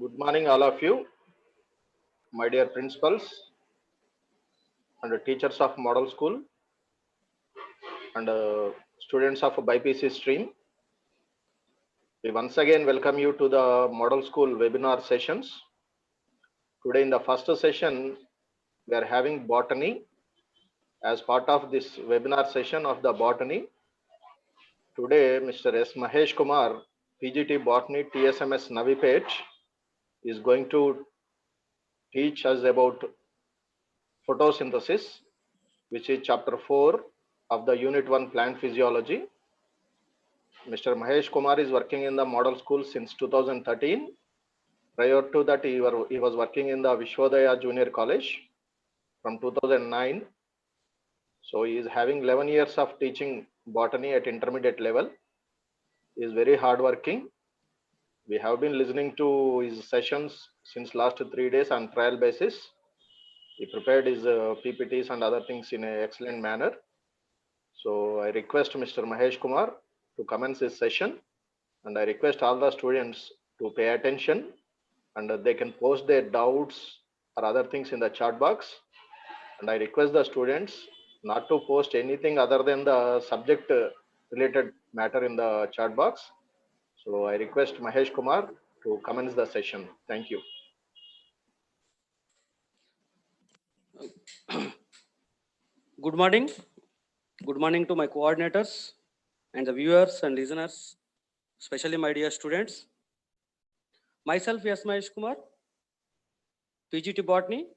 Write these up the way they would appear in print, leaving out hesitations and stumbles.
Good morning, all of you, my dear principals and teachers of Model School and students of BIPC stream. We once again welcome you to the Model School webinar sessions. Today, in the first session, we are having botany as part of this webinar session of the botany. Today, Mr. S. Mahesh Kumar, PGT Botany TSMS Navipet, is going to teach us about photosynthesis, which is chapter 4 of the unit 1 plant physiology. Mr. Mahesh Kumar is working in the model school since 2013. Prior to that, he was working in the Vishwadaya Junior College from 2009. So he is having 11 years of teaching botany at intermediate level. He is very hardworking. We have been listening to his sessions since last 3 days on trial basis. He prepared his PPTs and other things in an excellent manner. So I request Mr. Mahesh Kumar to commence his session, and I request all the students to pay attention, and they can post their doubts or other things in the chat box. And I request the students not to post anything other than the subject related matter in the chat box. So I request Mahesh Kumar to commence the session. Thank you. Good morning. Good morning to my coordinators and the viewers and listeners, especially my dear students. Myself, S. Mahesh Kumar, PGT Botany,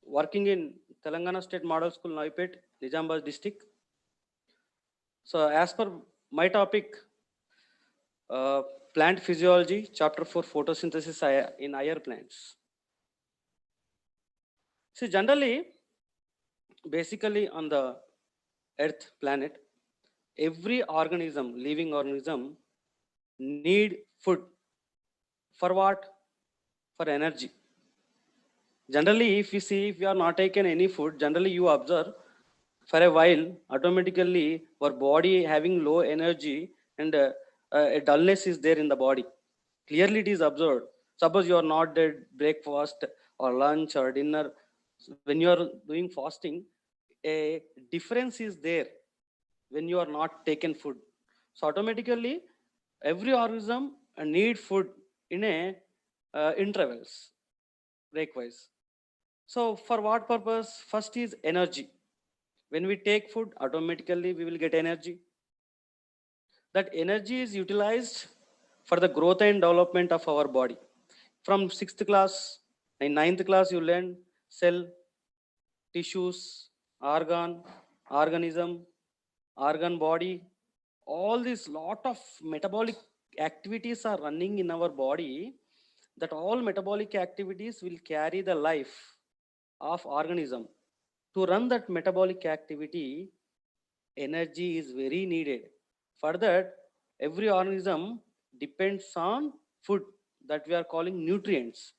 working in Telangana State Model School, Navipet, Nizamabad district. So as per my topic, plant physiology, chapter 4, photosynthesis in higher plants. See, generally, basically on the Earth planet, every organism, living organism, need food. For what? For energy. Generally, if you are not taking any food, generally you observe for a while, automatically our body having low energy and a dullness is there in the body. Clearly it is observed. Suppose you are not did breakfast or lunch or dinner. When you are doing fasting, a difference is there when you are not taking food. So automatically every organism need food in a intervals, breakwise. So for what purpose? First is energy. When we take food, automatically we will get energy. That energy is utilized for the growth and development of our body. From 6th class, in 9th class, you learn cell, tissues, organ, organism, organ body. All these lot of metabolic activities are running in our body. That all metabolic activities will carry the life of organism. To run that metabolic activity, energy is very needed. For that, every organism depends on food that we are calling nutrients.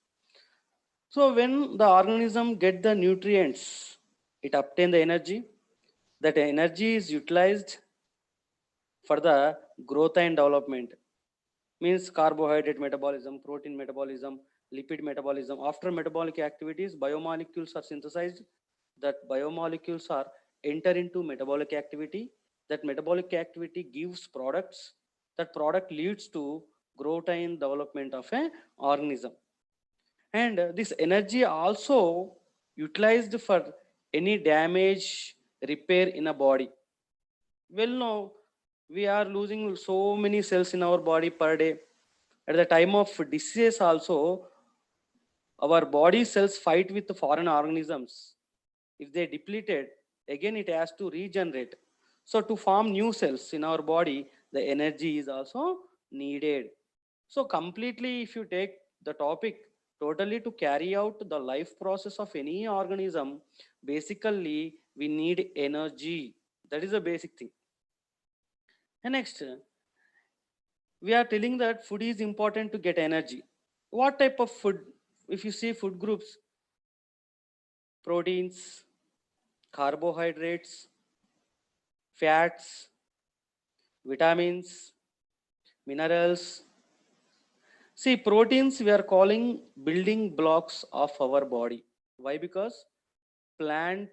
So when the organism get the nutrients, it obtain the energy. That energy is utilized for the growth and development. Means carbohydrate metabolism, protein metabolism, lipid metabolism. After metabolic activities, biomolecules are synthesized. That biomolecules are enter into metabolic activity. That metabolic activity gives products. That product leads to growth and development of an organism. And this energy also utilized for any damage, repair in a body. Well, no, we are losing so many cells in our body per day. At the time of disease also, our body cells fight with the foreign organisms. If they depleted, again it has to regenerate. So to form new cells in our body, the energy is also needed. So completely, if you take the topic totally to carry out the life process of any organism, basically we need energy. That is a basic thing. And next, we are telling that food is important to get energy. What type of food? If you see food groups, proteins, carbohydrates, fats, vitamins, minerals. See, proteins we are calling building blocks of our body. Why? Because plant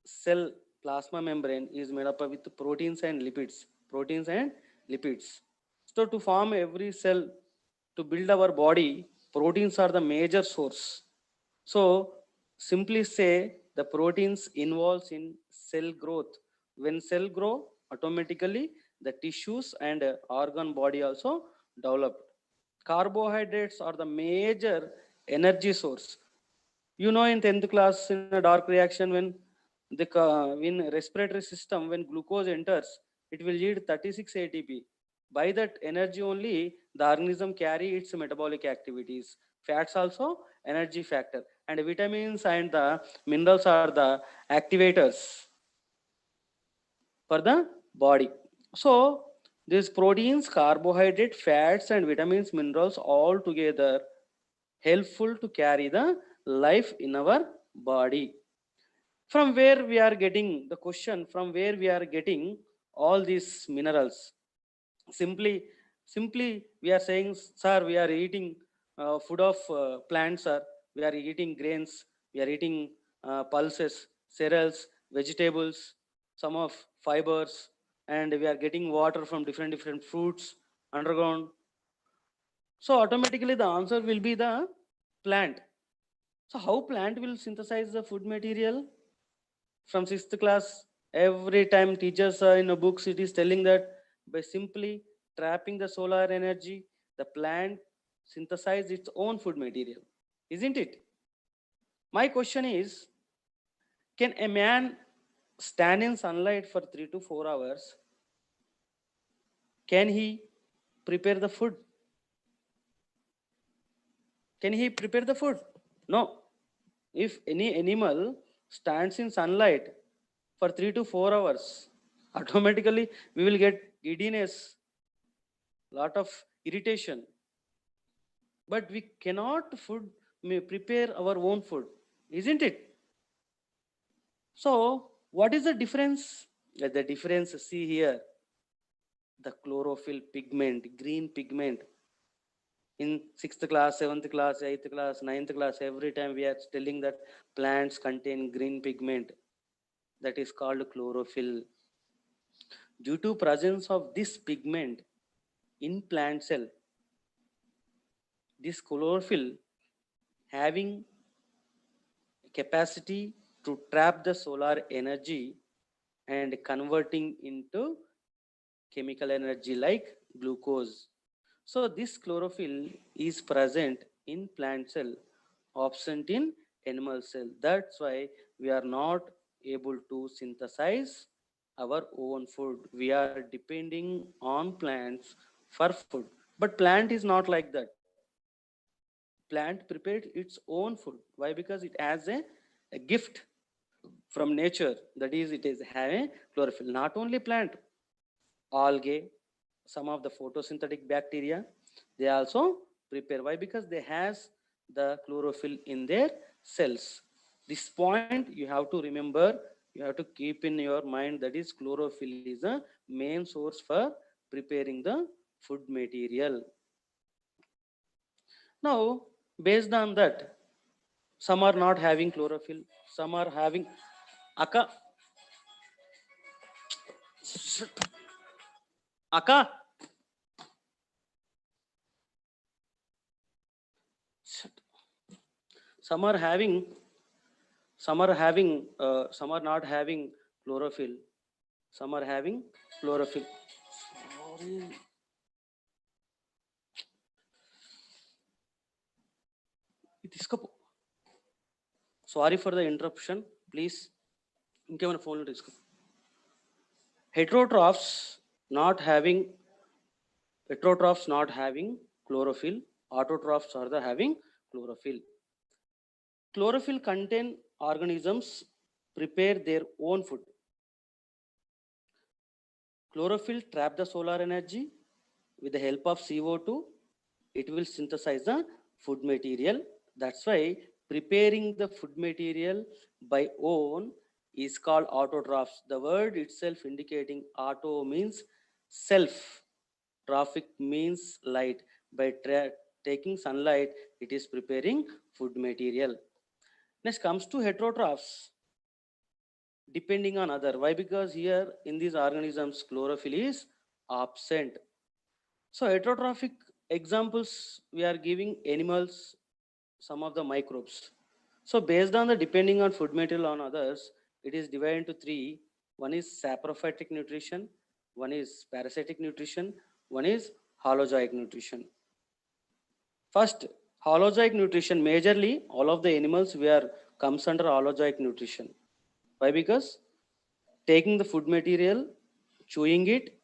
cell plasma membrane is made up with proteins and lipids. Proteins and lipids. So to form every cell, to build our body, proteins are the major source. So simply say the proteins involves in cell growth. When cell grow, automatically the tissues and organ body also develop. Carbohydrates are the major energy source. You know, in 10th class in a dark reaction, when in respiratory system, when glucose enters, it will yield 36 ATP. By that energy only, the organism carry its metabolic activities. Fats also energy factor, and vitamins and the minerals are the activators for the body. So these proteins, carbohydrate, fats, and vitamins, minerals all together helpful to carry the life in our body. From where we are getting the question, from where we are getting all these minerals? Simply, simply we are saying, sir, we are eating food of plants, sir. We are eating grains, we are eating pulses, cereals, vegetables, some of fibers, and we are getting water from different fruits underground. So automatically the answer will be the plant. So how plant will synthesize the food material? From sixth class, every time teachers are in a books, it is telling that by simply trapping the solar energy, the plant synthesize its own food material, isn't it? My question is, can a man stand in sunlight for 3 to 4 hours? Can he prepare the food? Can he prepare the food? No. If any animal stands in sunlight for 3 to 4 hours, automatically we will get giddiness, lot of irritation. But we cannot prepare our own food, isn't it? So what is the difference? The difference, see here, the chlorophyll pigment, green pigment. In sixth class, seventh class, eighth class, ninth class, every time we are telling that plants contain green pigment, that is called chlorophyll. Due to presence of this pigment in plant cell, this chlorophyll having capacity to trap the solar energy and converting into chemical energy like glucose. So this chlorophyll is present in plant cell, absent in animal cell. That's why we are not able to synthesize our own food. We are depending on plants for food. But plant is not like that. Plant prepared its own food. Why? Because it has a gift from nature. That is, it is having chlorophyll. Not only plant, algae, some of the photosynthetic bacteria, they also prepare. Why? Because they has the chlorophyll in their cells. This point you have to remember, you have to keep in your mind, that is chlorophyll is a main source for preparing the food material. Now, based on that, some are not having chlorophyll, some are having Aka. Aka. Some are having, some are not having chlorophyll. Some are having chlorophyll. Sorry. Sorry for the interruption. Please. ఇంకేమైనా ఫోన్లో తీసుకో. Heterotrophs not having chlorophyll. Autotrophs are the having chlorophyll. Chlorophyll contain organisms prepare their own food. Chlorophyll trap the solar energy. With the help of CO2, it will synthesize the food material. That's why preparing the food material by own is called autotrophs. The word itself indicating auto means self. Trophic means light. By taking sunlight, it is preparing food material. Next comes to heterotrophs, depending on other. Why? Because here in these organisms, chlorophyll is absent. So heterotrophic examples, we are giving animals, some of the microbes. So based on the depending on food material on others, it is divided into three. One is saprophytic nutrition, one is parasitic nutrition, one is holozoic nutrition. First, holozoic nutrition, majorly all of the animals where comes under holozoic nutrition. Why? Because taking the food material, chewing it,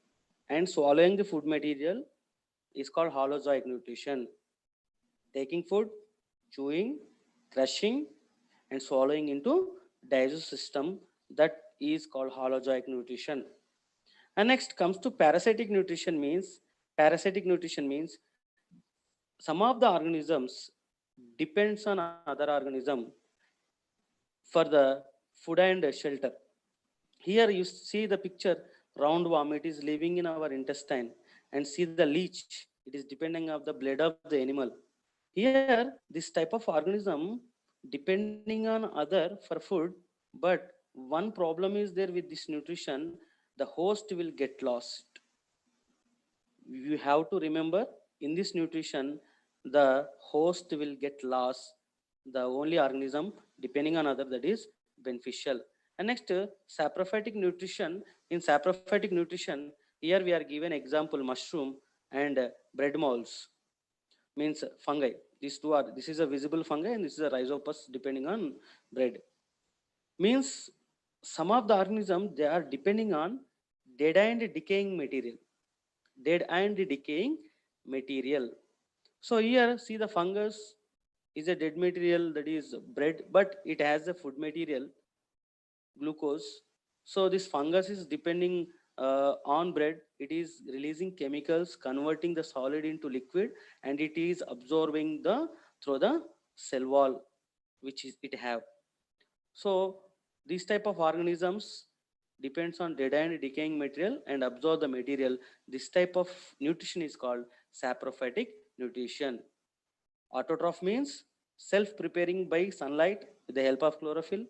and swallowing the food material is called holozoic nutrition. Taking food, chewing, crushing, and swallowing into digestive system, that is called holozoic nutrition. And next comes to parasitic nutrition. Means some of the organisms depends on other organism for the food and shelter. Here you see the picture, roundworm, it is living in our intestine, and see the leech, it is depending on the blood of the animal. Here, this type of organism depending on other for food, but one problem is there with this nutrition, the host will get lost. You have to remember, in this nutrition, the host will get lost. The only organism depending on other, that is beneficial. And next, saprophytic nutrition. In saprophytic nutrition, here we are given example mushroom and bread molds, means fungi. These two are, this is a visible fungi and this is a rhizopus depending on bread. Means some of the organisms, they are depending on dead and decaying material. Dead and decaying material. So here see the fungus is a dead material, that is bread, but it has a food material, glucose. So this fungus is depending on bread. It is releasing chemicals, converting the solid into liquid, and it is absorbing the through the cell wall, which is it have. So these type of organisms depends on dead and decaying material and absorb the material. This type of nutrition is called saprophytic nutrition. Autotroph means self-preparing by sunlight with the help of chlorophyll.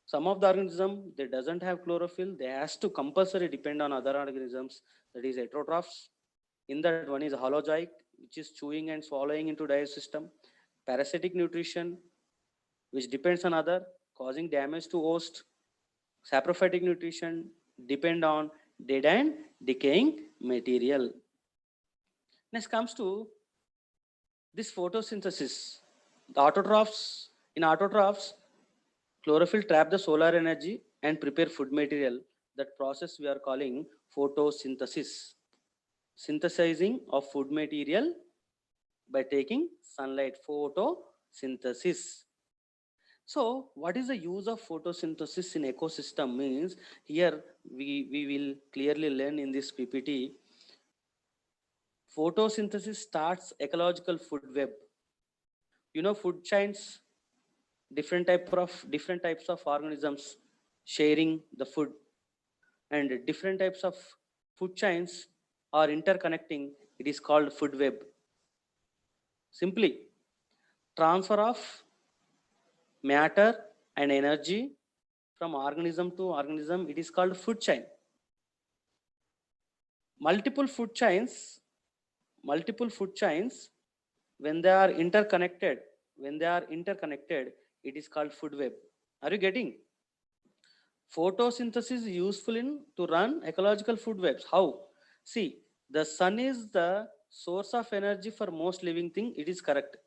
Some of the organism, they doesn't have chlorophyll, they has to compulsory depend on other organisms, that is heterotrophs. In that, one is holozoic, which is chewing and swallowing into digestive system. Parasitic nutrition, which depends on other, causing damage to host. Saprophytic nutrition depend on dead and decaying material. Next comes to this photosynthesis. The autotrophs, in autotrophs, chlorophyll trap the solar energy and prepare food material. That process we are calling photosynthesis. Synthesizing of food material by taking sunlight, photosynthesis. So what is the use of photosynthesis in ecosystem? Means here we will clearly learn in this PPT. Photosynthesis starts ecological food web. You know, food chains, different types of organisms sharing the food, and different types of food chains are interconnecting. It is called food web. Simply, transfer of matter and energy from organism to organism, it is called food chain. Multiple food chains, when they are interconnected, it is called food web. Are you getting? Photosynthesis is useful in to run ecological food webs. How? See, the sun is the source of energy for most living thing. It is correct.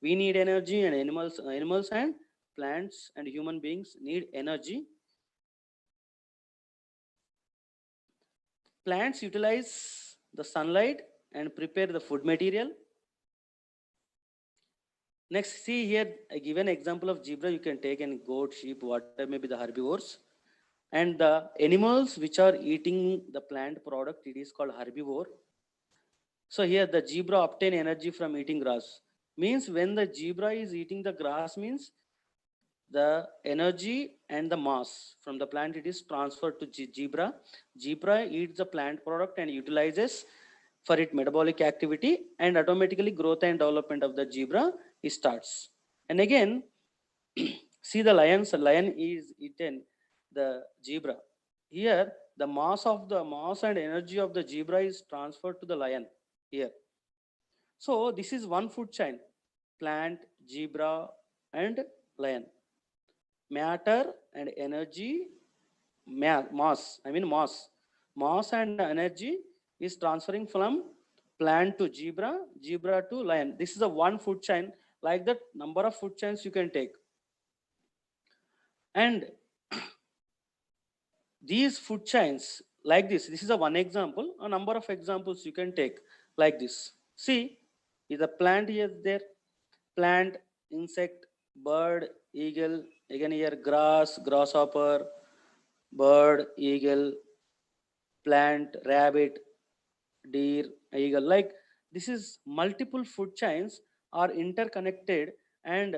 We need energy, and animals and plants and human beings need energy. Plants utilize the sunlight and prepare the food material. Next, see here, I give an example of zebra. You can take any goat, sheep, whatever may be the herbivores. And the animals which are eating the plant product, it is called herbivore. So here the zebra obtain energy from eating grass. Means when the zebra is eating the grass, means the energy and the mass from the plant, it is transferred to zebra. Zebra eats the plant product and utilizes for its metabolic activity, and automatically growth and development of the zebra starts. And again, see the lion is eaten the zebra. Here, the mass and energy of the zebra is transferred to the lion here. So this is one food chain: plant, zebra, and lion. Matter and energy, mass and energy is transferring from plant to zebra, zebra to lion. This is a one food chain. Like that, number of food chains you can take. And these food chains, like this is a one example. A number of examples you can take like this. See, is a plant here there, plant, insect, bird, eagle, again here grass, grasshopper, bird, eagle, plant, rabbit, deer, eagle. Like this is multiple food chains are interconnected, and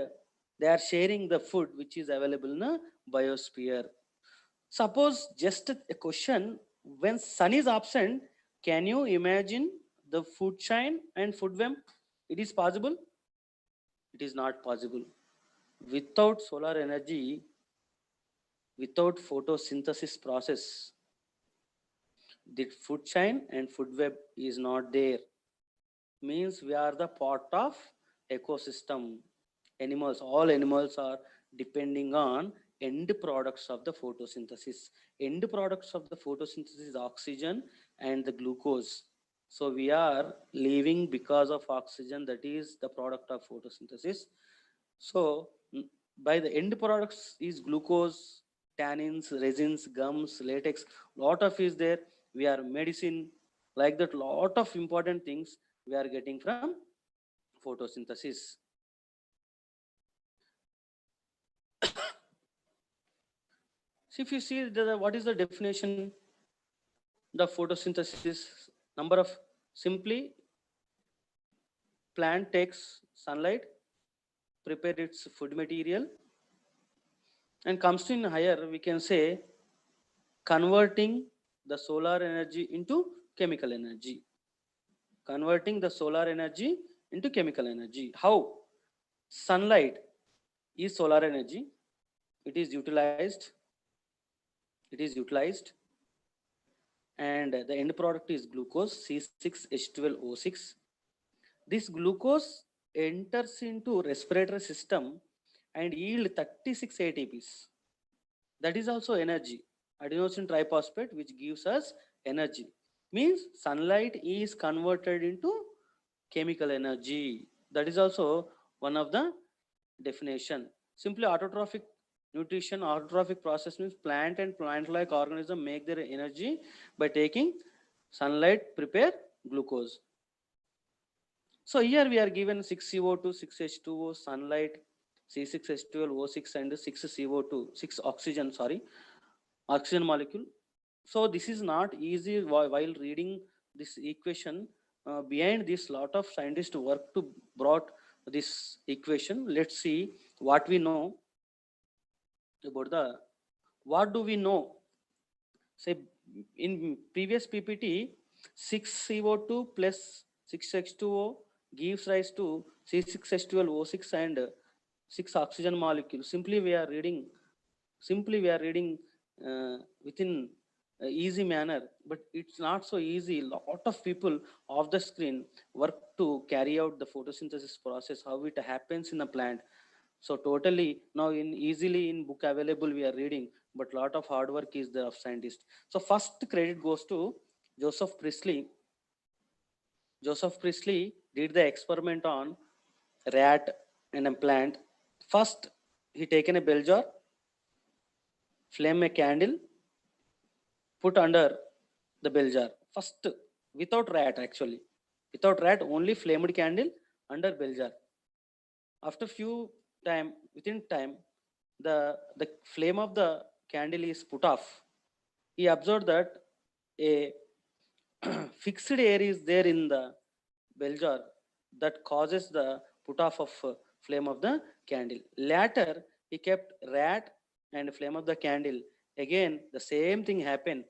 they are sharing the food which is available in the biosphere. Suppose just a question: when sun is absent, can you imagine the food chain and food web? It is possible? It is not possible. Without solar energy, without photosynthesis process, the food chain and food web is not there. Means we are the part of ecosystem. Animals, all animals are depending on end products of the photosynthesis. End products of the photosynthesis is oxygen and the glucose. So we are living because of oxygen, that is the product of photosynthesis. So by the end products is glucose, tannins, resins, gums, latex, lot of is there. We are medicine, like that, lot of important things we are getting from photosynthesis. So if you see what is the definition, the photosynthesis, number of, simply plant takes sunlight, prepare its food material, and comes to in higher, we can say, converting the solar energy into chemical energy. Converting the solar energy into chemical energy. How? Sunlight is solar energy. It is utilized. It is utilized. And the end product is glucose, C6H12O6. This glucose enters into respiratory system and yield 36 ATPs. That is also energy. Adenosine triphosphate, which gives us energy. Means sunlight is converted into chemical energy. That is also one of the definition. Simply autotrophic nutrition, autotrophic process means plant and plant-like organism make their energy by taking sunlight, prepare glucose. So here we are given 6CO2, 6H2O, sunlight, C6H12O6 and 6CO2, 6 oxygen, oxygen molecule. So this is not easy while reading this equation. Behind this, lot of scientists work to brought this equation. Let's see what we know about what do we know? Say in previous PPT, 6CO2 plus 6H2O gives rise to C6H12O6 and 6 oxygen molecules. Simply we are reading within easy manner, but it's not so easy. Lot of people off the screen work to carry out the photosynthesis process, how it happens in a plant. So totally now easily in book available we are reading, but lot of hard work is there of scientists. So first credit goes to Joseph Priestley. Joseph Priestley did the experiment on rat and a plant. First, he taken a bell jar, flame a candle, put under the bell jar. First, without rat actually. Without rat, only flamed candle under bell jar. After within time, the flame of the candle is put off. He observed that a fixed air is there in the bell jar that causes the put off of flame of the candle. Later, he kept rat and flame of the candle. Again, the same thing happened.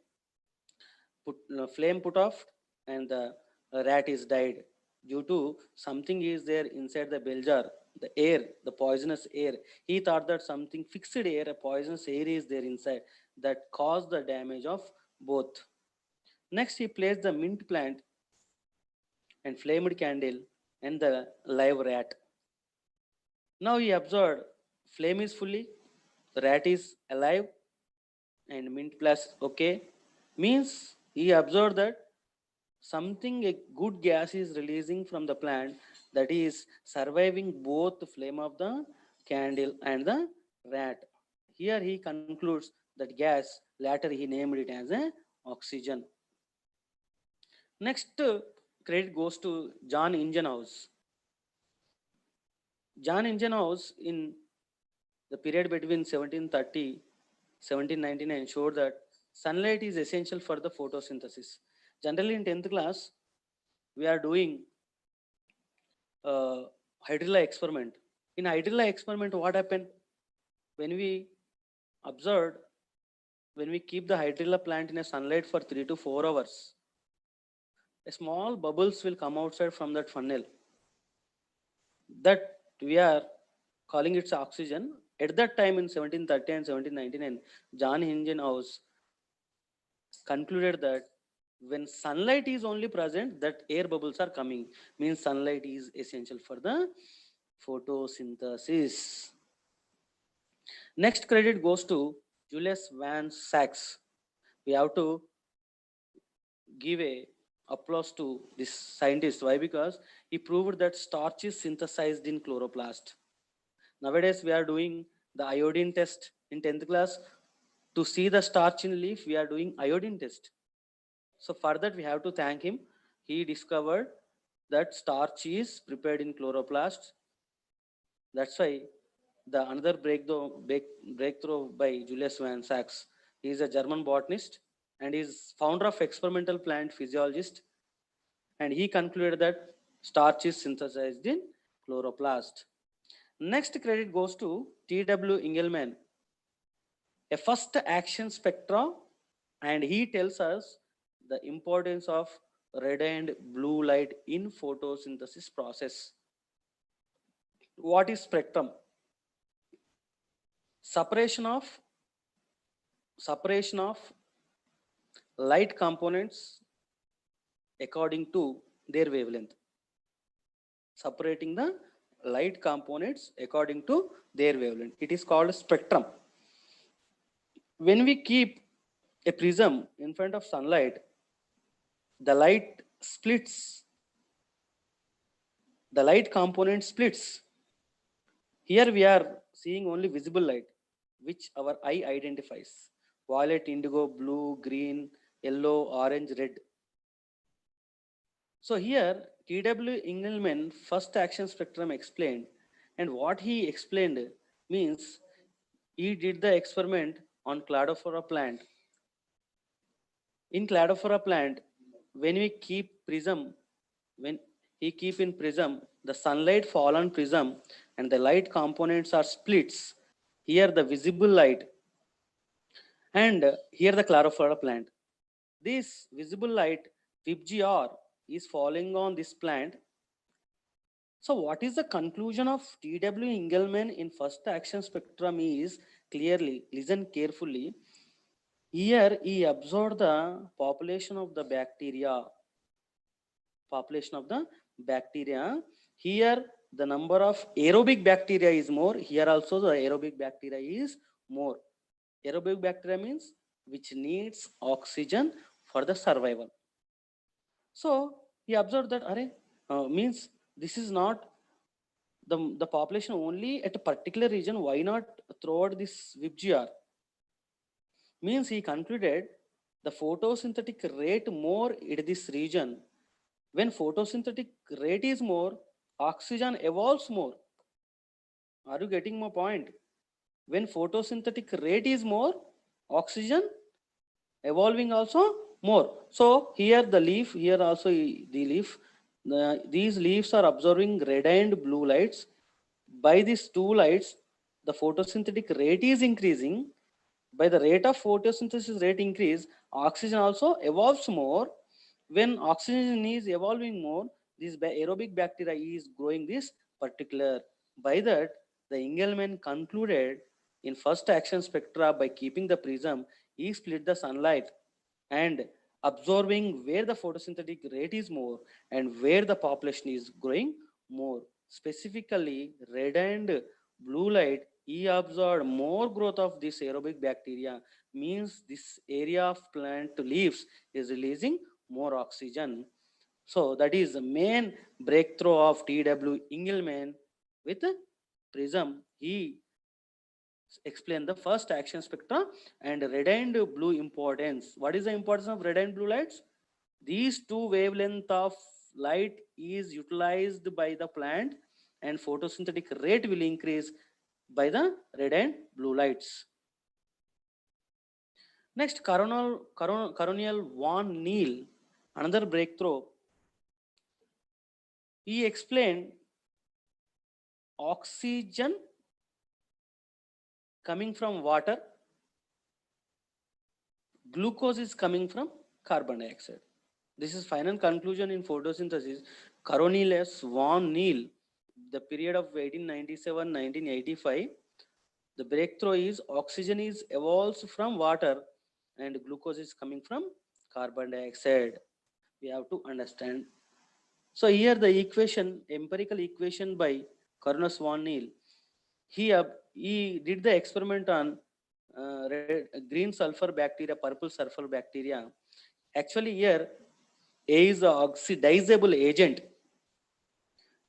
Flame put off and the a rat is died due to something is there inside the bell jar, the air, the poisonous air. He thought that something fixed air, a poisonous air is there inside that caused the damage of both. Next, he placed the mint plant and flamed candle and the live rat. Now he observed flame is fully, rat is alive, and mint plus okay. Means he observed that something a good gas is releasing from the plant that is surviving both the flame of the candle and the rat. Here he concludes that gas, later he named it as a oxygen. Next credit goes to John Ingenhouse. John Ingenhouse in the period between 1730 1799 showed that sunlight is essential for the photosynthesis. Generally in 10th class, we are doing hydrilla experiment. In hydrilla experiment, what happened? When we observed, when we keep the hydrilla plant in a sunlight for 3 to 4 hours, a small bubbles will come outside from that funnel. That we are calling it oxygen. At that time in 1730 and 1799, John Ingenhouse concluded that when sunlight is only present, that air bubbles are coming, means sunlight is essential for the photosynthesis. Next credit goes to Julius Van Sachs. We have to give a applause to this scientist. Why? Because he proved that starch is synthesized in chloroplast. Nowadays we are doing the iodine test in 10th class. To see the starch in leaf, we are doing iodine test. So for that we have to thank him. He discovered that starch is prepared in chloroplast. That's why the another breakthrough by Julius Van Sachs. He is a German botanist and is founder of experimental plant physiologist. And he concluded that starch is synthesized in chloroplast. Next credit goes to T.W. Engelmann, a first action spectra, and he tells us the importance of red and blue light in photosynthesis process. What is spectrum? Separation of light components according to their wavelength. Separating the light components according to their wavelength. It is called spectrum. When we keep a prism in front of sunlight, the light splits. The light component splits. Here we are seeing only visible light, which our eye identifies. Violet, indigo, blue, green, yellow, orange, red. So here T.W. Engelmann first action spectrum explained, and what he explained means he did the experiment on Cladophora plant. In Cladophora plant, when we keep prism, when he keep in prism, the sunlight fall on prism and the light components are splits. Here the visible light and here the Cladophora plant. This visible light VIBGR is falling on this plant. So what is the conclusion of T.W. Engelmann in first action spectrum is clearly, listen carefully. Here he observed the population of the bacteria. Here the number of aerobic bacteria is more. Here also the aerobic bacteria is more. Aerobic bacteria means which needs oxygen for the survival. So he observed that means this is not the population only at a particular region. Why not throughout this VIBGR? Means he concluded the photosynthetic rate more in this region. When photosynthetic rate is more, oxygen evolves more. Are you getting my point? When photosynthetic rate is more, oxygen evolving also more. So here the leaf, here also the leaf, these leaves are absorbing red and blue lights. By these two lights, the photosynthetic rate is increasing. By the rate of photosynthesis rate increase, oxygen also evolves more. when oxygen is evolving more, this aerobic bacteria is growing this particular. By that, the Engelmann concluded in first action spectra by keeping the prism, he split the sunlight and absorbing where the photosynthetic rate is more and where the population is growing more. Specifically, red and blue light, he observed more growth of this aerobic bacteria, means this area of plant leaves is releasing more oxygen. So that is the main breakthrough of T.W. Engelmann with prism. He explained the first action spectra and red and blue importance. What is the importance of red and blue lights? These two wavelength of light is utilized by the plant and photosynthetic rate will increase by the red and blue lights. Next, Coronial von Neal, another breakthrough. He explained oxygen coming from water, glucose is coming from carbon dioxide. This is final conclusion in photosynthesis. Cornelius von Neal, the period of 1897-1985, the breakthrough is oxygen is evolves from water and glucose is coming from carbon dioxide. We have to understand. So here the equation, empirical equation by Cornelius von Neal, he did the experiment on green sulfur bacteria, purple sulfur bacteria. Actually here A is the oxidizable agent.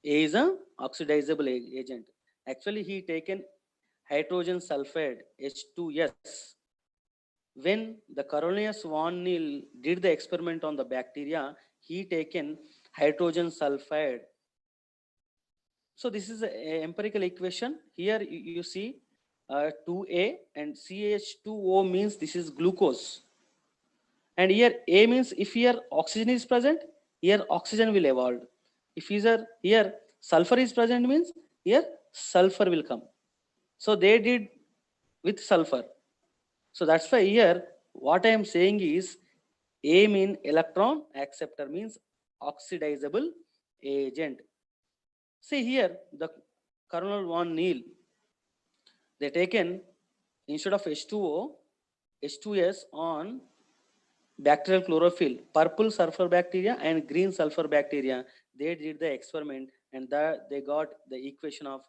A is a oxidizable agent. Actually he taken hydrogen sulfide H2S. When the Cornelius von Neal did the experiment on the bacteria, he taken hydrogen sulfide. So this is an empirical equation. Here you see 2A and CH2O means this is glucose. And here A means if here oxygen is present, here oxygen will evolve. If here sulfur is present means here sulfur will come. So they did with sulfur. So that's why here what I am saying is A mean electron acceptor means oxidizable agent. See here the Cornelius von Neal, they taken instead of H2O, H2S on bacterial chlorophyll, purple sulfur bacteria and green sulfur bacteria. They did the experiment and they got the equation of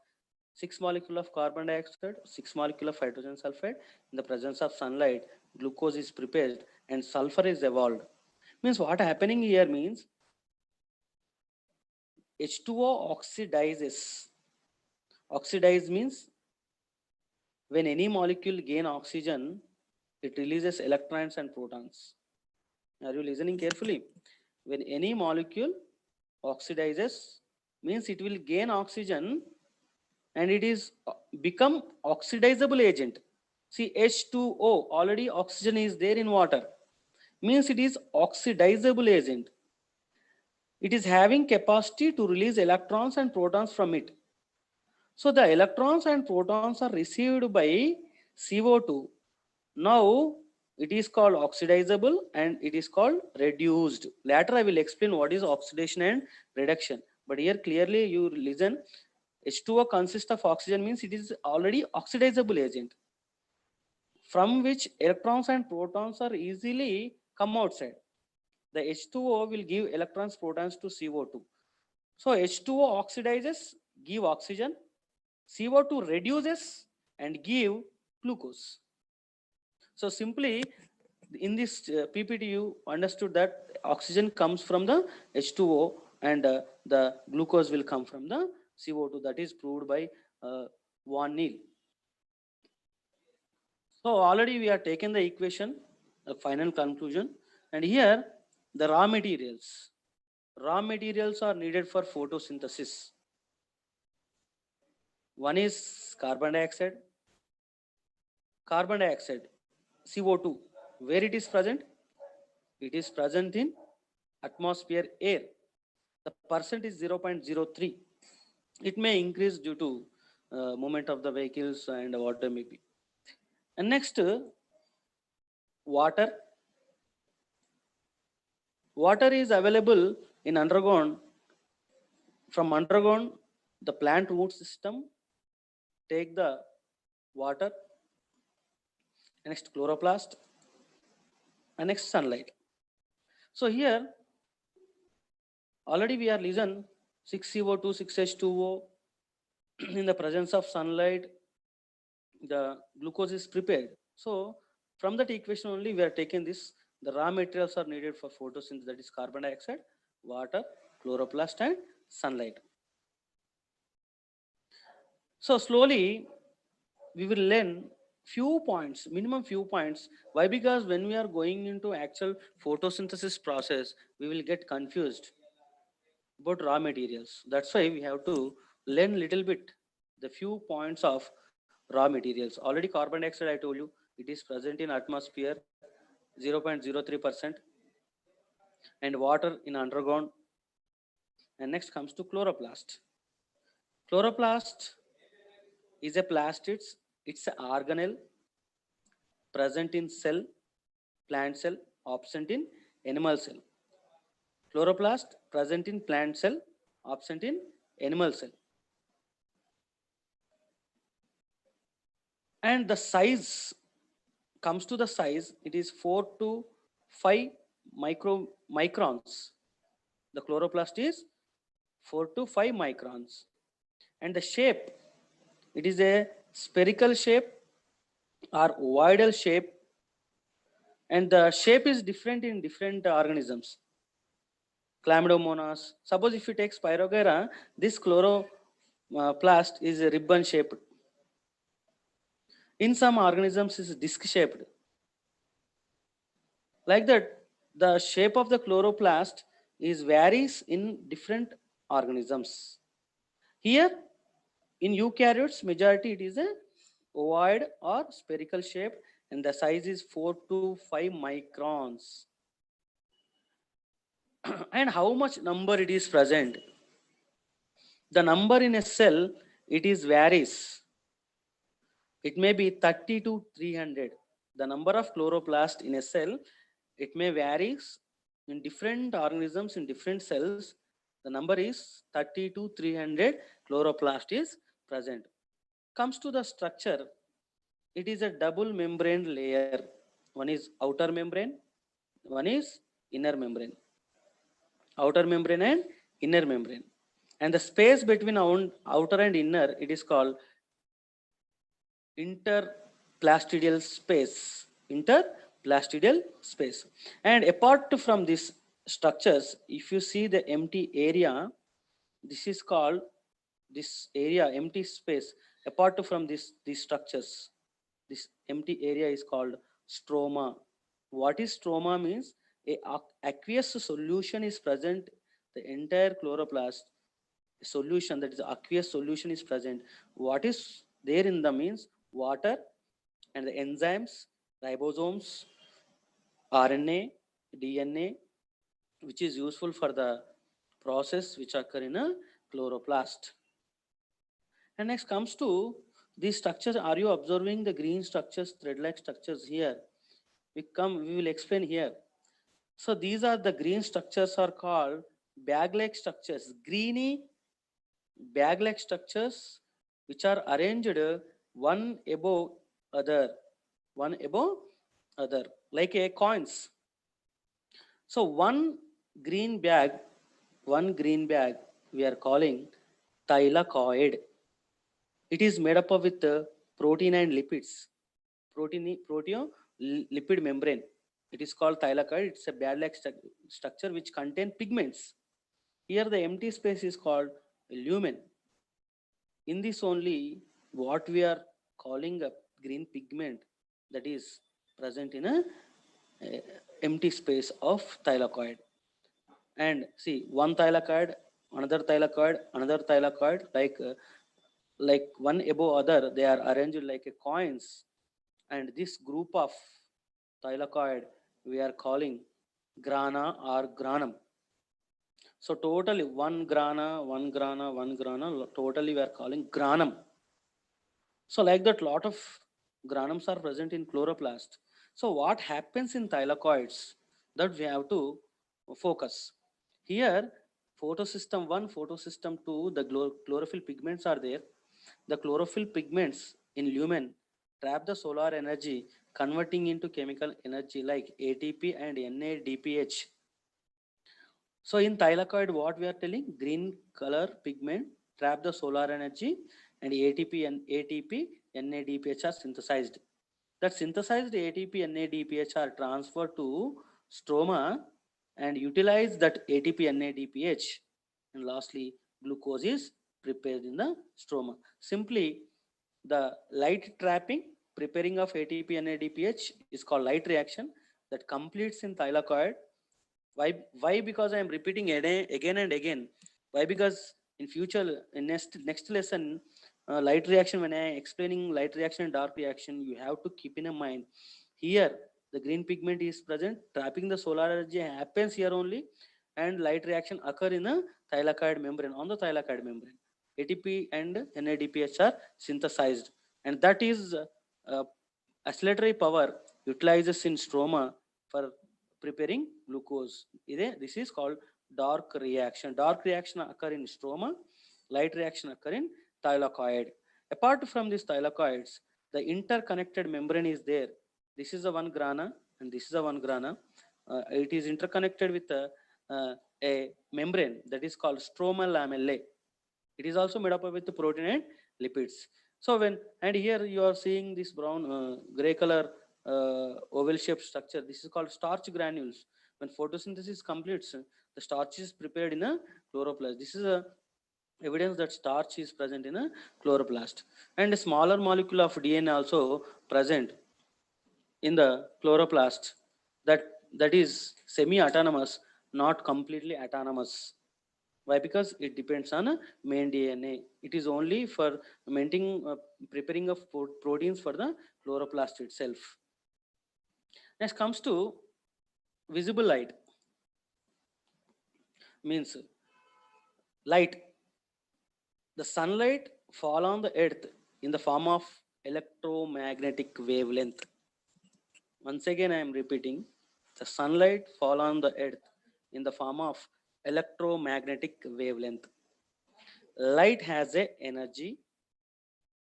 6 molecule of carbon dioxide, 6 molecule of hydrogen sulfide. In the presence of sunlight, glucose is prepared and sulfur is evolved. Means what happening here means H2O oxidizes. Oxidize means when any molecule gain oxygen, it releases electrons and protons. Are you listening carefully? When any molecule oxidizes, means it will gain oxygen and it is become oxidizable agent. See H2O, already oxygen is there in water, means it is oxidizable agent. It is having capacity to release electrons and protons from it. So the electrons and protons are received by CO2. Now it is called oxidizable and it is called reduced. Later I will explain what is oxidation and reduction. But here clearly you listen, H2O consists of oxygen means it is already oxidizable agent from which electrons and protons are easily come outside. The H2O will give electrons, protons to CO2. So H2O oxidizes, give oxygen, CO2 reduces and give glucose. So simply in this PPT you understood that oxygen comes from the H2O and the glucose will come from the CO2. That is proved by von Neal. So already we have taken the equation, the final conclusion, and here the raw materials. Raw materials are needed for photosynthesis. One is carbon dioxide. Carbon dioxide, CO2, where it is present? It is present in atmosphere air. The percent is 0.03. It may increase due to movement of the vehicles and water may be. And next, water. water is available in underground. From underground, the plant root system take the water, next chloroplast, and next sunlight. So here already we are listen 6CO2, 6H2O. In the presence of sunlight, the glucose is prepared. So from that equation only we are taking this. The raw materials are needed for photosynthesis, that is carbon dioxide, water, chloroplast, and sunlight. So slowly we will learn few points, minimum few points. Why? Because when we are going into actual photosynthesis process, we will get confused about raw materials. That's why we have to learn little bit the few points of raw materials. Already carbon dioxide, I told you, it is present in atmosphere 0.03%, and water in underground. And next comes to chloroplast. Chloroplast is a plastids. It's an organelle present in cell, plant cell, absent in animal cell. Chloroplast present in plant cell, absent in animal cell. And the size comes to the size, it is 4 to 5 microns. The chloroplast is 4 to 5 microns. And the shape, it is a spherical shape or ovoidal shape, and the shape is different in different organisms. Chlamydomonas, suppose if you take Spirogyra, this chloroplast is ribbon shaped. In some organisms is disc shaped. Like that, the shape of the chloroplast is varies in different organisms. Here in eukaryotes, majority it is a ovoid or spherical shape, and the size is 4 to 5 microns. And how much number it is present? The number in a cell, it is varies. It may be 30 to 300. The number of chloroplast in a cell, it may varies in different organisms, in different cells. The number is 30 to 300 chloroplast is present. Comes to the structure, it is a double membrane layer. One is outer membrane, one is inner membrane. Outer membrane and inner membrane. And the space between outer and inner, it is called interplastidial space. Interplastidial space. And apart from these structures, if you see the empty area, this is called, this area, empty space, apart from these structures, this empty area is called stroma. What is stroma means? A aqueous solution is present, the entire chloroplast solution, that is aqueous solution is present. What is there in the means? Water and the enzymes, ribosomes, RNA, DNA, which is useful for the process which occur in a chloroplast. And next comes to these structures. Are you observing the green structures, thread-like structures here? We will explain here. So these are the green structures are called bag-like structures. Greeny bag-like structures which are arranged one above other, like a coins. So one green bag we are calling thylakoid. It is made up of with protein and lipids. Proteolipid membrane. It is called thylakoid. It's a bag-like structure which contain pigments. Here the empty space is called lumen. In this only what we are calling a green pigment, that is present in a empty space of thylakoid. And see, one thylakoid, another thylakoid, another thylakoid, like one above other, they are arranged like a coins. And this group of thylakoid we are calling grana or granum. So totally one grana, totally we are calling granum. So like that, lot of granums are present in chloroplast. So what happens in thylakoids, that we have to focus. Here, photosystem 1, photosystem 2, the chlorophyll pigments are there. The chlorophyll pigments in lumen trap the solar energy, converting into chemical energy like ATP and NADPH. So in thylakoid, what we are telling, green color pigment trap the solar energy, and ATP, NADPH are synthesized. That synthesized ATP, NADPH are transferred to stroma and utilize that ATP, NADPH. And lastly, glucose is prepared in the stroma. Simply, the light trapping, preparing of ATP, NADPH is called light reaction that completes in thylakoid. Why? Because I am repeating again and again. Why? Because in future, in next lesson, light reaction, when I explaining light reaction and dark reaction, you have to keep in mind here the green pigment is present, trapping the solar energy happens here only, and light reaction occur in a thylakoid membrane, on the thylakoid membrane. ATP and NADPH are synthesized, and that is oscillatory power utilizes in stroma for preparing glucose. This is called dark reaction. Dark reaction occur in stroma, light reaction occur in thylakoid. Apart from these thylakoids, the interconnected membrane is there. This is a one grana and this is a one grana. It is interconnected with a membrane that is called stromal lamellae. It is also made up with the protein and lipids. So and here you are seeing this brown gray color oval shaped structure. This is called starch granules. When photosynthesis completes, the starch is prepared in a chloroplast. This is a evidence that starch is present in a chloroplast, and a smaller molecule of DNA also present in the chloroplast. That is semi-autonomous, not completely autonomous. Why? Because it depends on a main DNA. It is only for maintaining, preparing of proteins for the chloroplast itself. Next comes to visible light. Means light. The sunlight fall on the earth in the form of electromagnetic wavelength. Once again, I am repeating. The sunlight fall on the earth in the form of electromagnetic wavelength. Light has a energy.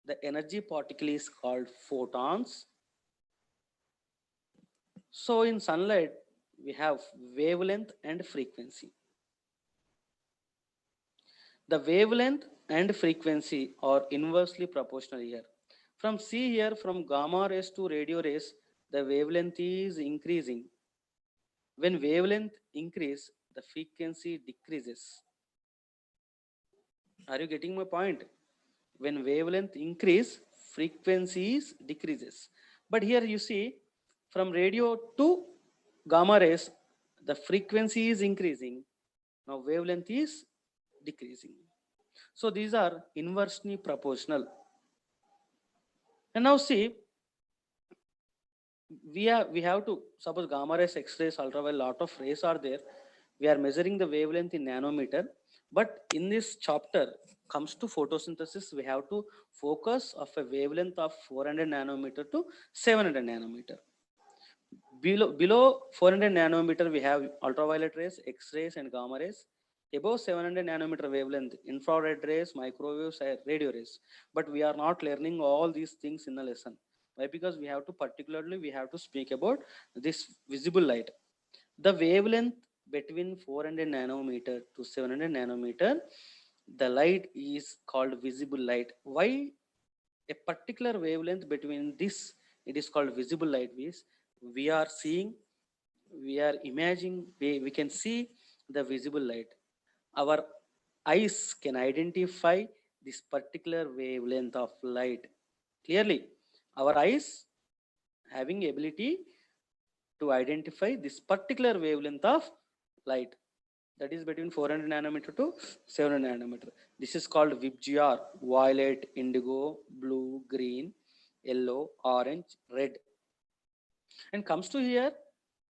The energy particle is called photons. So in sunlight, we have wavelength and frequency. The wavelength and frequency are inversely proportional here. From gamma rays to radio rays, the wavelength is increasing. When wavelength increase, the frequency decreases. Are you getting my point? When wavelength increase, frequencies decreases. But here you see, from radio to gamma rays, the frequency is increasing. Now wavelength is decreasing. So these are inversely proportional. And now see, we have to suppose gamma rays, X-rays, ultraviolet, lot of rays are there. We are measuring the wavelength in nanometer. But in this chapter comes to photosynthesis, we have to focus of a wavelength of 400 nanometer to 700 nanometer. Below 400 nanometer, we have ultraviolet rays, X-rays, and gamma rays. Above 700 nanometer wavelength, infrared rays, microwaves, radio rays. But we are not learning all these things in the lesson. Why? Because we have to speak about this visible light. The wavelength between 400 nanometer to 700 nanometer, the light is called visible light. Why a particular wavelength between this, it is called visible light? Means we are seeing, we are imagining, we can see the visible light. Our eyes can identify this particular wavelength of light clearly. Our eyes having ability to identify this particular wavelength of light, that is between 400 nanometer to 700 nanometer. This is called VIBGYOR: violet, indigo, blue, green, yellow, orange, red. And comes to here,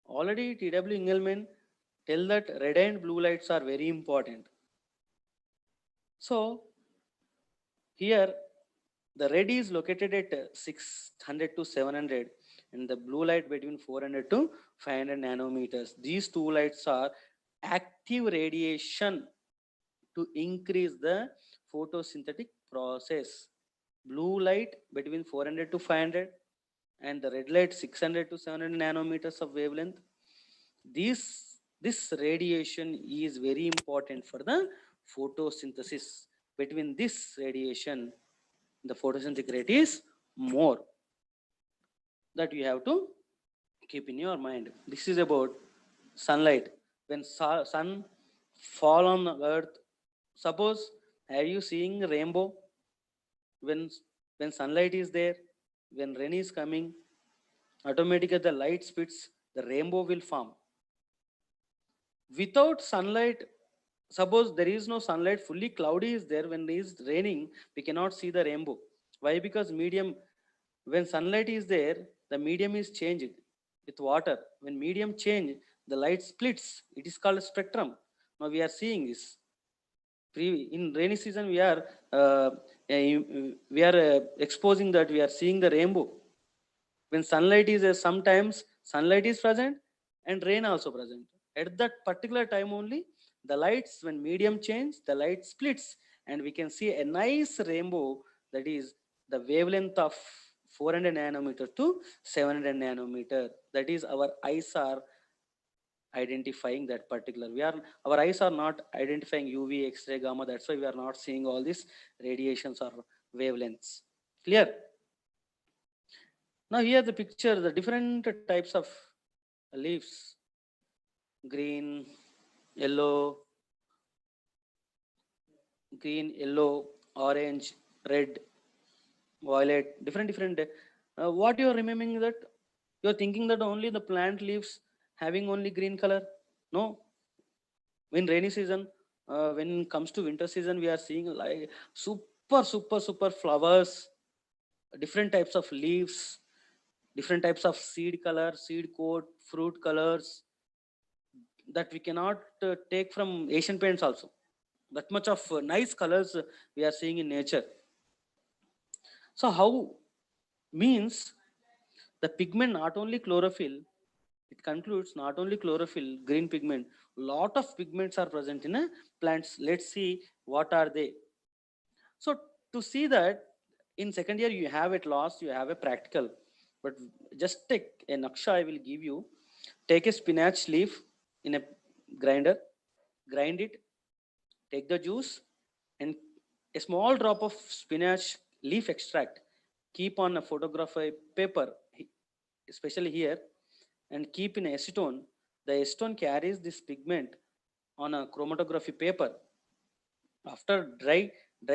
already T.W. Engelmann tell that red and blue lights are very important. So here the red is located at 600 to 700 and the blue light between 400 to 500 nanometers. These two lights are active radiation to increase the photosynthetic process. Blue light between 400 to 500 and the red light 600 to 700 nanometers of wavelength. This radiation is very important for the photosynthesis. Between this radiation, the photosynthetic rate is more. That you have to keep in your mind. This is about sunlight. When sun fall on the earth, suppose, are you seeing rainbow? When when sunlight is there, when rain is coming, automatically the light splits, the rainbow will form. Without sunlight, suppose there is no sunlight, fully cloudy is there, when it is raining, we cannot see the rainbow. Why? Because medium, when sunlight is there, the medium is changed with water. When medium change, the light splits, it is called spectrum. Now we are seeing this. In rainy season we are exposing that, we are seeing the rainbow. When sunlight is sometimes sunlight is present and rain also present. At that particular time only, the lights, when medium change, the light splits and we can see a nice rainbow. That is the wavelength of 400 nanometer to 700 nanometer. That is our eyes are identifying that particular. Our eyes are not identifying UV, X-ray, gamma. That's why we are not seeing all these radiations or wavelengths. Clear? Now here the picture, the different types of leaves: green, yellow, orange, red, violet, different. What you are remembering that? You are thinking that only the plant leaves having only green color? No. In rainy season, when it comes to winter season, we are seeing like super flowers, different types of leaves, different types of seed color, seed coat, fruit colors that we cannot take from Asian paints also. That much of nice colors we are seeing in nature. So how means the pigment, not only chlorophyll, it concludes not only chlorophyll, green pigment, lot of pigments are present in plants. Let's see what are they. So to see that, in second year you have it lost, you have a practical, but just take a naksha I will give you. Take a spinach leaf in a grinder, grind it, take the juice and a small drop of spinach leaf extract, keep on a photograph paper, especially here, and keep in acetone. The acetone carries this pigment on a chromatography paper. After dry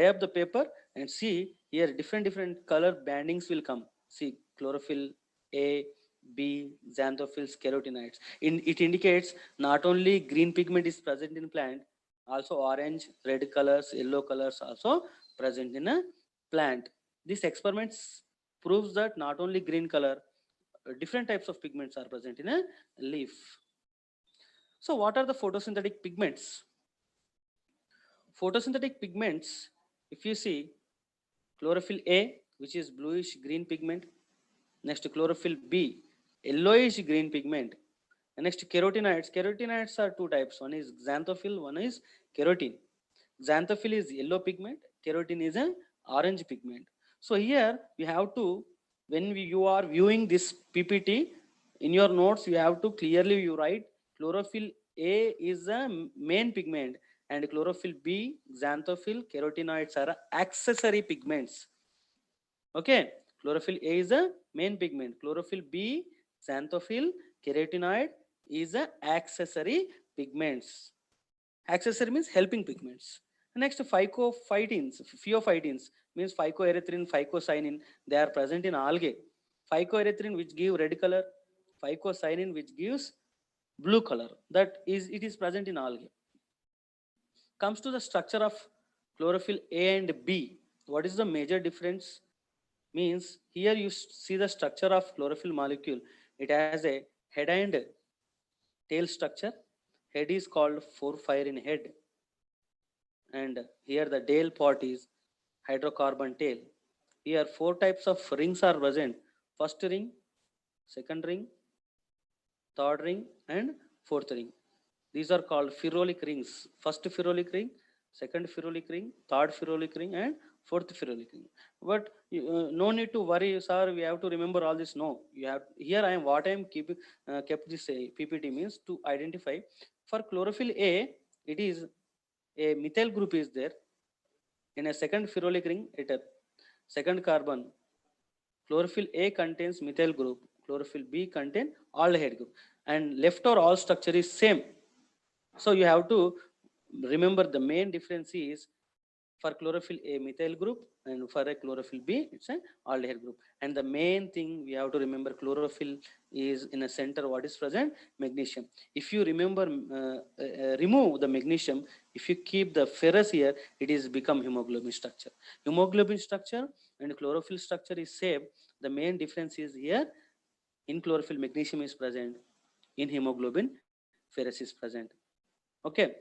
up the paper and see here different color bandings will come. See chlorophyll A, B, xanthophylls, carotenoids. It indicates not only green pigment is present in plant, also orange, red colors, yellow colors also present in a plant. This experiments proves that not only green color, different types of pigments are present in a leaf. So what are the photosynthetic pigments? Photosynthetic pigments, if you see, chlorophyll A, which is bluish green pigment. Next chlorophyll B, yellowish green pigment. And next carotenoids. Carotenoids are two types. One is xanthophyll, one is carotene. Xanthophyll is yellow pigment, carotene is an orange pigment. So here you have to, when you are viewing this PPT, in your notes you have to clearly you write chlorophyll A is a main pigment and chlorophyll B, xanthophyll, carotenoids are accessory pigments. Okay, chlorophyll A is a main pigment, chlorophyll B, xanthophyll, carotenoid is a accessory pigments. Accessory means helping pigments. Next, phyophytins means phycoerythrin, phycocyanin. They are present in algae. Phycoerythrin which give red color, phycocyanin which gives blue color. It is present in algae. Comes to the structure of chlorophyll A and B. What is the major difference? Means here you see the structure of chlorophyll molecule. It has a head and tail structure. Head is called porphyrin head. And here the tail part is hydrocarbon tail. Here 4 types of rings are present. First ring, second ring, third ring and fourth ring. These are called ferrolic rings. First ferrolic ring, second ferrolic ring, third ferrolic ring, and fourth ferrolic ring. But no need to worry, sir. We have to remember all this. No, you have here. I am what I am keeping kept this PPT means to identify for chlorophyll A. It is a methyl group is there in a second ferrolic ring. At a second carbon, chlorophyll A contains methyl group. Chlorophyll B contain aldehyde group, and left or all structure is same. So you have to remember the main difference is for chlorophyll A methyl group and for a chlorophyll B it's an aldehyde group. And the main thing we have to remember, chlorophyll is in a center what is present? Magnesium. If you remember remove the magnesium, if you keep the ferrous here, it is become hemoglobin structure. Hemoglobin structure and chlorophyll structure is same. The main difference is here in chlorophyll magnesium is present, in hemoglobin ferrous is present. Okay.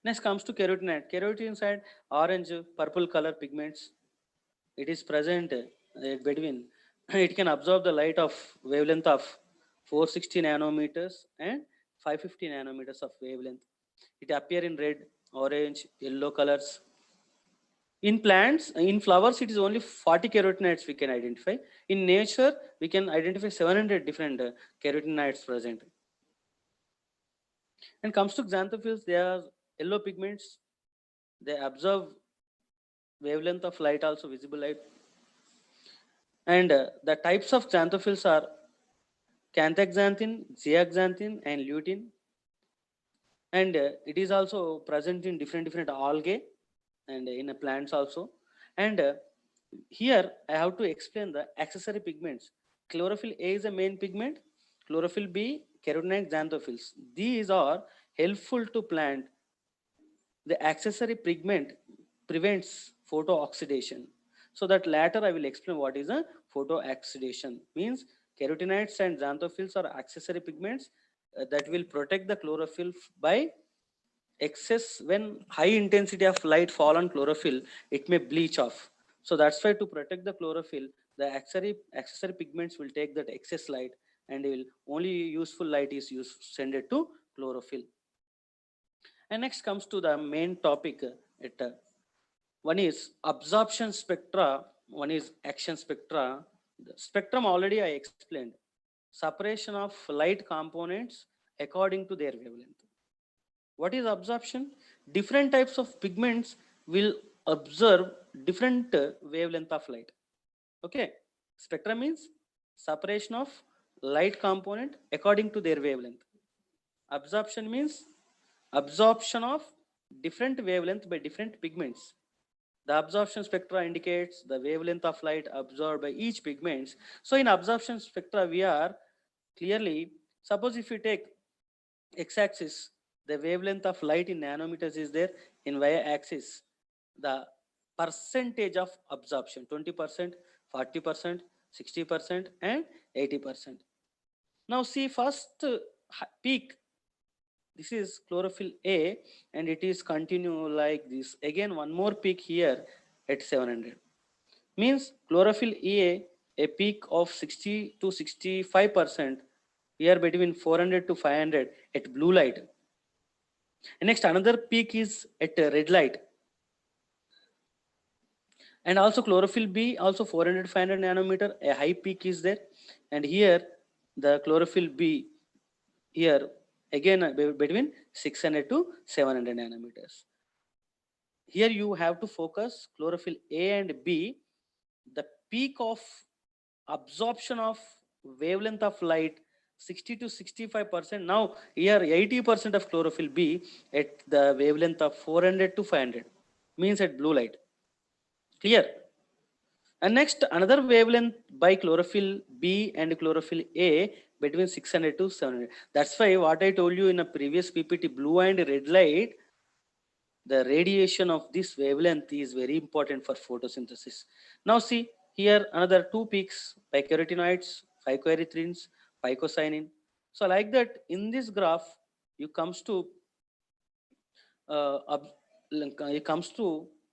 Next comes to carotenoid. Carotenoid orange, purple color pigments. It is present between. It can absorb the light of wavelength of 460 nanometers and 550 nanometers of wavelength. It appear in red, orange, yellow colors. In plants, in flowers, it is only 40 carotenoids we can identify. In nature, we can identify 700 different carotenoids present. And comes to xanthophylls, they are yellow pigments. They absorb wavelength of light, also visible light. And the types of xanthophylls are canthaxanthin, zeaxanthin, and lutein. And it is also present in different algae and in plants also. And here I have to explain the accessory pigments. Chlorophyll A is a main pigment. Chlorophyll B, carotenoid xanthophylls. These are helpful to plant. The accessory pigment prevents photooxidation. So that later I will explain what is a photooxidation. Means carotenoids and xanthophylls are accessory pigments that will protect the chlorophyll by excess. When high intensity of light fall on chlorophyll, it may bleach off. So that's why to protect the chlorophyll, the accessory pigments will take that excess light and will only useful light is send it to chlorophyll. And next comes to the main topic. One is absorption spectra, one is action spectra. The spectrum already I explained. Separation of light components according to their wavelength. What is absorption? Different types of pigments will observe different wavelength of light. Okay. Spectra means separation of light component according to their wavelength. Absorption means absorption of different wavelength by different pigments. The absorption spectra indicates the wavelength of light absorbed by each pigments. So in absorption spectra, we are clearly, suppose if you take x-axis, the wavelength of light in nanometers is there. In y-axis, the percentage of absorption, 20%, 40%, 60%, and 80%. Now see first peak. This is chlorophyll A and it is continue like this. Again, one more peak here at 700. Means chlorophyll A, a peak of 60 to 65%, here between 400 to 500 at blue light. And next another peak is at red light. And also chlorophyll B, also 400, 500 nanometer, a high peak is there. And here the chlorophyll B, here again between 600 to 700 nanometers. Here you have to focus chlorophyll A and B, the peak of absorption of wavelength of light 60 to 65%. Now here 80% of chlorophyll B at the wavelength of 400 to 500, means at blue light. Clear? And next another wavelength by chlorophyll B and chlorophyll A between 600 to 700. That's why what I told you in a previous PPT, blue and red light, the radiation of this wavelength is very important for photosynthesis. Now see here another two peaks by carotenoids, phycoerythrins, phycocyanin. So like that in this graph, you comes to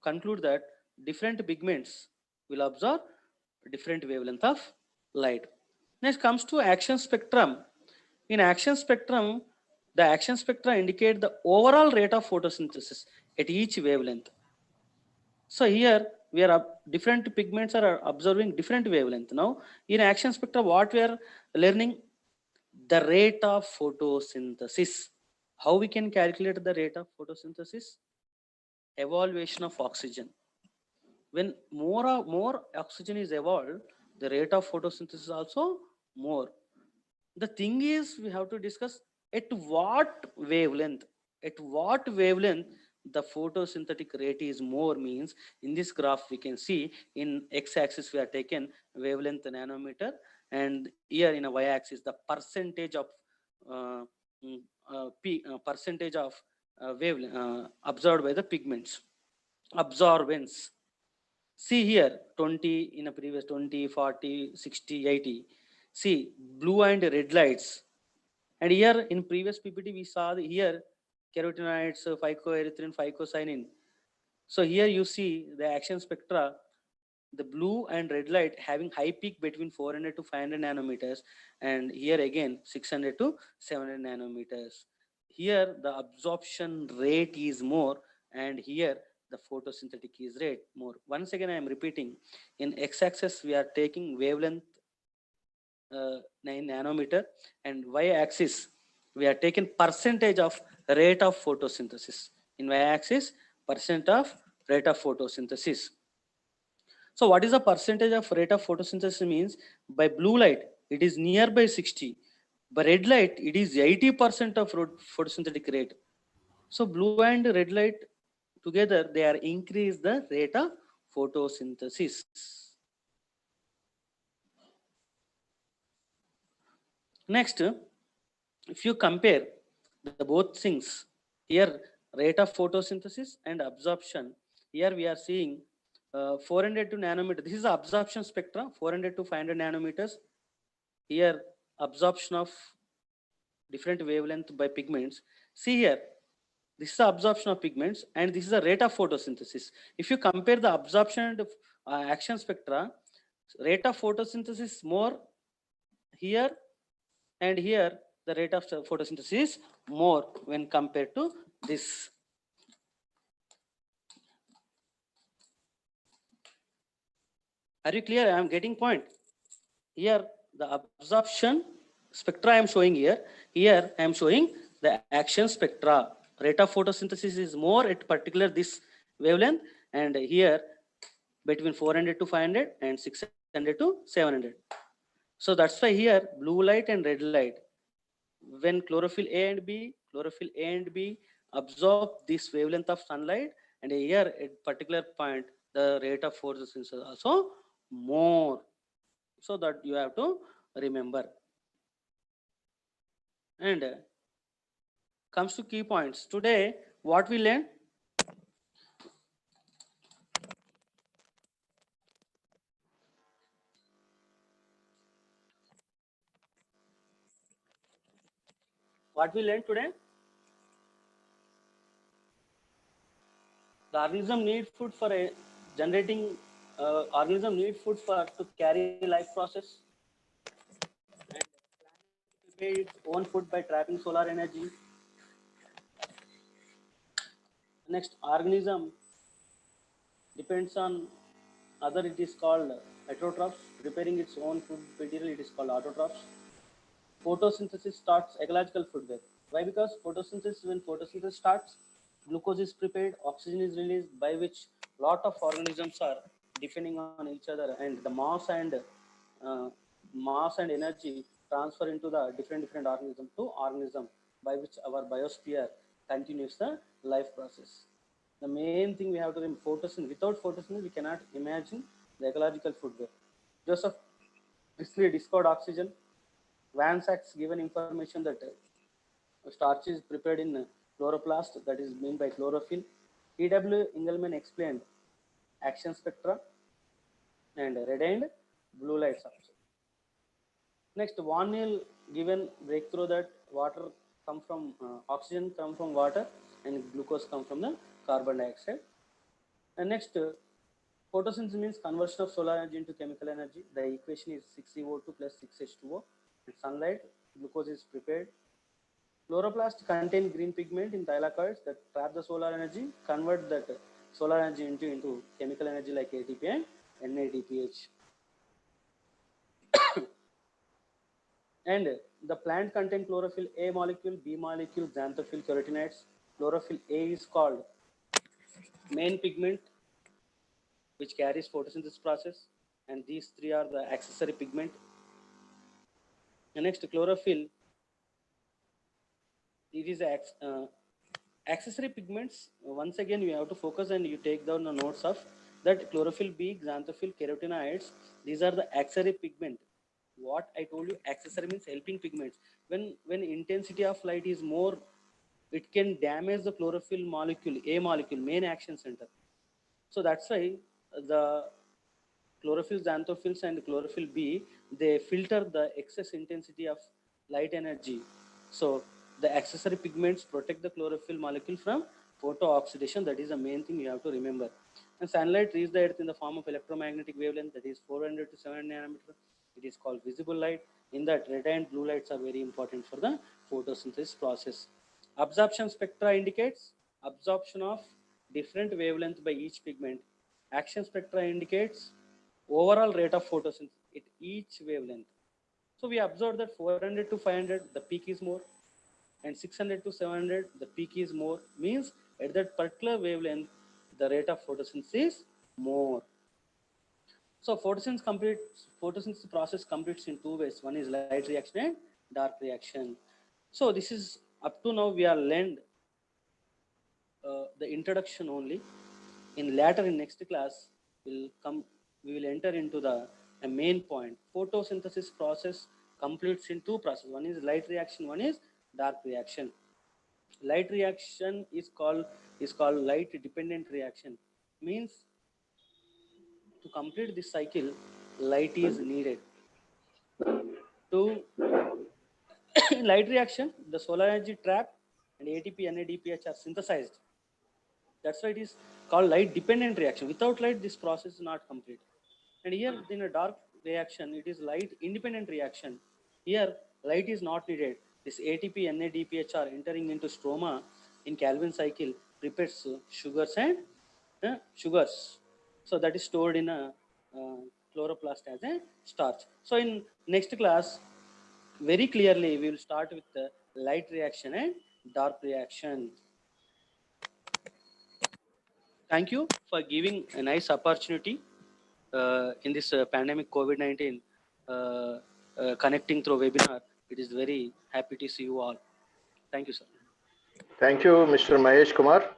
conclude that different pigments will absorb different wavelength of light. Next comes to action spectrum. In action spectrum, the action spectra indicate the overall rate of photosynthesis at each wavelength. So here we are different pigments are observing different wavelength. Now in action spectra, what we are learning, the rate of photosynthesis. How we can calculate the rate of photosynthesis? Evaluation of oxygen. When more oxygen is evolved, the rate of photosynthesis is also more. The thing is, we have to discuss at what wavelength. At what wavelength the photosynthetic rate is more means. In this graph we can see in x-axis we are taken wavelength nanometer, and here in a y-axis the percentage of uh, percentage of wavelength observed by the pigments. Absorbance. See here 20 in a previous 20, 40, 60, 80. See blue and red lights. And here in previous PPT we saw here carotenoids, phycoerythrin, phycocyanin. So here you see the action spectra, the blue and red light having high peak between 400 to 500 nanometers, and here again 600 to 700 nanometers. Here the absorption rate is more, and here the photosynthetic is rate more. Once again I am repeating, in x-axis we are taking wavelength 9 nanometer, and y-axis we are taking percentage of rate of photosynthesis. In y-axis, percent of rate of photosynthesis. So what is the percentage of rate of photosynthesis means? By blue light, it is nearby 60. By red light, it is 80% of photosynthetic rate. So blue and red light together, they are increase the rate of photosynthesis. Next, if you compare the both things, here rate of photosynthesis and absorption, here we are seeing 400 to nanometer. This is the absorption spectra, 400 to 500 nanometers. Here absorption of different wavelength by pigments. See here, this is the absorption of pigments and this is the rate of photosynthesis. If you compare the absorption and action spectra, rate of photosynthesis more here, and here the rate of photosynthesis is more when compared to this. Are you clear? I am getting point. Here the absorption spectra I am showing here. Here I am showing the action spectra. Rate of photosynthesis is more at particular this wavelength, and here between 400 to 500 and 600 to 700. So that's why here blue light and red light, when chlorophyll A and B absorb this wavelength of sunlight, and here at particular point the rate of photosynthesis is also more. So that you have to remember. And comes to key points. Today what we learned, today, the organism need food for a generating organism need food for to carry life process, and prepare its own food by trapping solar energy. Next, organism depends on other, it is called heterotrophs. Preparing its own food material, it is called autotrophs. Photosynthesis starts ecological food web. Why? Because when photosynthesis starts, glucose is prepared, oxygen is released, by which lot of organisms are depending on each other, and the uh, mass and energy transfer into the different organism to organism, by which our biosphere continues the life process. The main thing we have to remember, photosynthesis. Without photosynthesis, we cannot imagine the ecological food web. Joseph Priestley discovered oxygen. Van Sachs given information that starch is prepared in chloroplast, that is meant by chlorophyll. E.W. Engelmann explained action spectra and red and blue lights also. Next, Van Neal given breakthrough that water come from oxygen come from water and glucose come from the carbon dioxide. And next, photosynthesis means conversion of solar energy into chemical energy. The equation is 6CO2 plus 6H2O. Sunlight, glucose is prepared. Chloroplast contain green pigment in thylakoids that trap the solar energy, convert that solar energy into chemical energy like ATP and NADPH. And the plant contain chlorophyll A molecule, B molecule, xanthophyll, carotenoids. Chlorophyll A is called main pigment which carries photosynthesis process, and these three are the accessory pigment. The next chlorophyll, it is accessory pigments. Once again, you have to focus and you take down the notes of that chlorophyll B, xanthophyll, carotenoids. These are the accessory pigment. What I told you, accessory means helping pigments. When intensity of light is more, it can damage the chlorophyll molecule, A molecule, main action center. So that's why the chlorophyll, xanthophylls, and chlorophyll B, they filter the excess intensity of light energy. So the accessory pigments protect the chlorophyll molecule from photooxidation. That is the main thing you have to remember. And sunlight reaches the earth in the form of electromagnetic wavelength, that is 400 to 700 nanometer. It is called visible light. In that, red and blue lights are very important for the photosynthesis process. Absorption spectra indicates absorption of different wavelength by each pigment. Action spectra indicates overall rate of photosynthesis at each wavelength. So we observed that 400 to 500, the peak is more, and 600 to 700, the peak is more, means at that particular wavelength, the rate of photosynthesis is more. So photosynthesis process completes in two ways. One is light reaction and dark reaction. So this is up to now we are learned the introduction only. In later in next class, we will enter into the main point. Photosynthesis process completes in two processes. One is light reaction, one is dark reaction. Light reaction is called light dependent reaction. Means to complete this cycle, light is needed. To in light reaction, the solar energy trap and ATP, NADPH are synthesized. That's why it is called light dependent reaction. Without light, this process is not complete. And here in a dark reaction, it is light independent reaction. Here, light is not needed. This ATP, NADPH are entering into stroma in Calvin cycle, prepares sugars and sugars. So that is stored in a chloroplast as a starch. So in next class, very clearly, we will start with the light reaction and dark reaction. Thank you for giving a nice opportunity in this pandemic COVID-19 connecting through webinar. It is very happy to see you all. Thank you, sir. Thank you, Mr. Mahesh Kumar.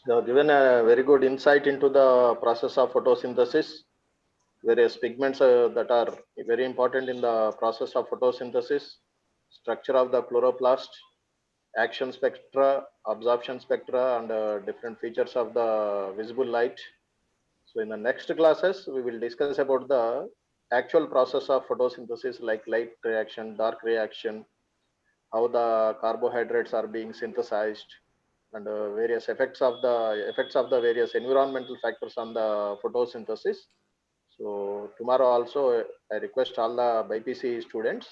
You have given a very good insight into the process of photosynthesis, various pigments that are very important in the process of photosynthesis, structure of the chloroplast, action spectra, absorption spectra, and different features of the visible light. So in the next classes, we will discuss about the actual process of photosynthesis like light reaction, dark reaction, how the carbohydrates are being synthesized, and various effects of the various environmental factors on the photosynthesis. So tomorrow also, I request all the BPC students